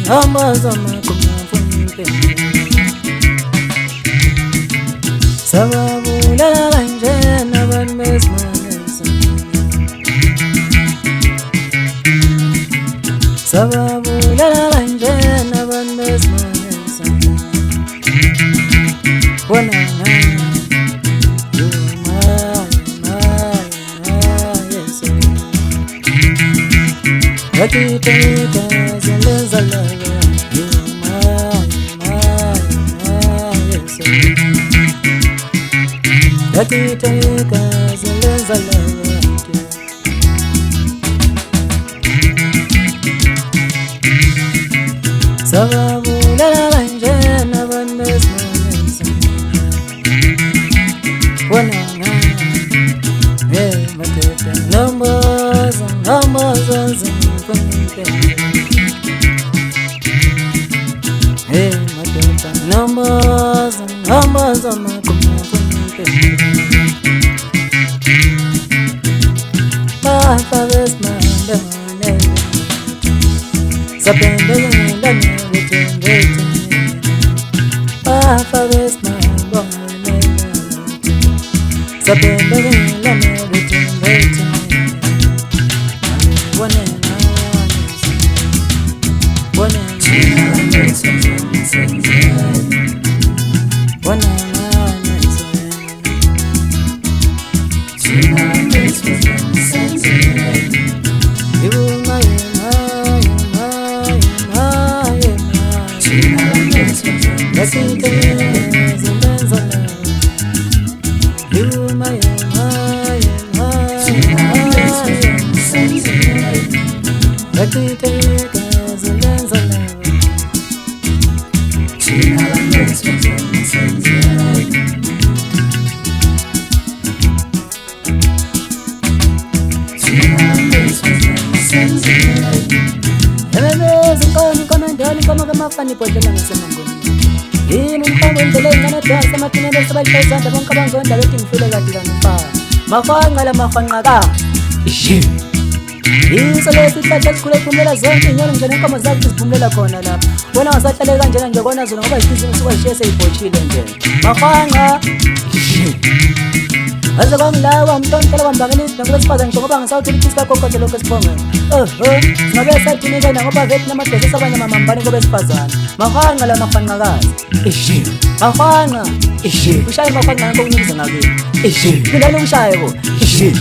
numbers on my community. Sababula kanje naban mesmanesa. Sababula kanje naban mesmanesa. Wana Rakiteka zeleza lava, you yes. Rakiteka zeleza lava, sababula kanje naban mesmanesa. Wana mateta numbers Hey, my daughter, numbers on my community. Papa is my name. Sapendo in the name. Papa is my name. Sapendo in the name. Funny portion of the in the lane and a Martin and the Bonkaban directing Philadelphia. Mafanga Mafanga. He's a little bit of school from the zone in young Janaka Pumela Corner. When I was at Telegan and Jonas and over business was just a for children. Mafanga. As a long lava, I'm don't tell one baggage, the first part and Chopin South to Kisca Coco to Locus Ponga. My best side to me, and I'm about Vietnam to the Savannah Mambango Pazan. Mahanga la Mafanga. Is she? Mahanga. Is she? Which I Mafanga is another. Is she? Pinalo Shiro. Is she?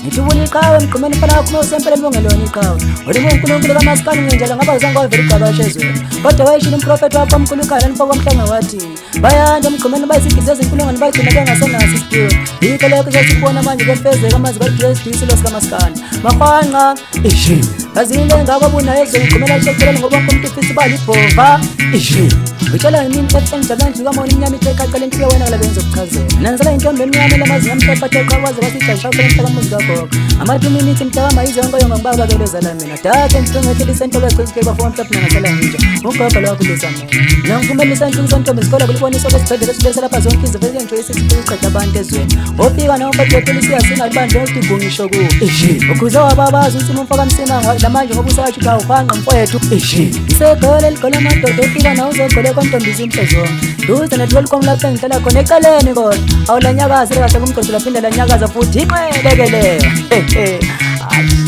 Itu wuni kawan komen para kuno sempre mo ngaloni kawan odi mo kuno kuno maskan ngenjala ngaba zango Afrika bashezo kodwa wayishini prophet wakho mkhulu kalan fa kwamhlanga wathi bayanda mkomeni bayisikize zinkulumo nibayigcina ngasona asistiwe yikho lokho sesibona manje kwefezeka amazi kaJesu isilo sika maskani makhwanqa ishi bazile ngabo buna yezo mkomela shekela ngoba umuntu ufisa balibhova ishi Vichala nini tete njabantu kama nyami teka kale ntiwe wena la benzo kuchazela nanzala intombe emnyama lamazi ngampepa teka wazi wasijasha kule mtaka muzika boko amatu minute mtawa maizo ngo yonga mbaba beleza la mina tata ntonga tedi sento la kwezike kwa phone tap na sala nje ukapa la kuleza mina nankumeli santu santo mskola kuliponi soko sipedele sibesa la pazonki ziveze nto yesiqhaqha abantu ezweni ofika nawo phethe polisi yasina abantu otigungisho ku ishi ukuza wababazi uthi umfaka msina lamanje ngoba usathi ka ukhanga mfowethu ishi sekole likole madodo ofika nawo uzogole kontombi izimpezo duze netwel komlapha ngicela khona ekaleni kodwa awulanyakaza kahle kumgqozi laphinda lanyakaza futhi inqedekeleyo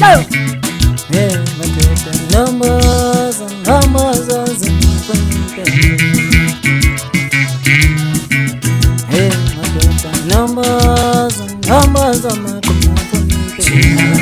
ayo madoda numbers numbers on my community.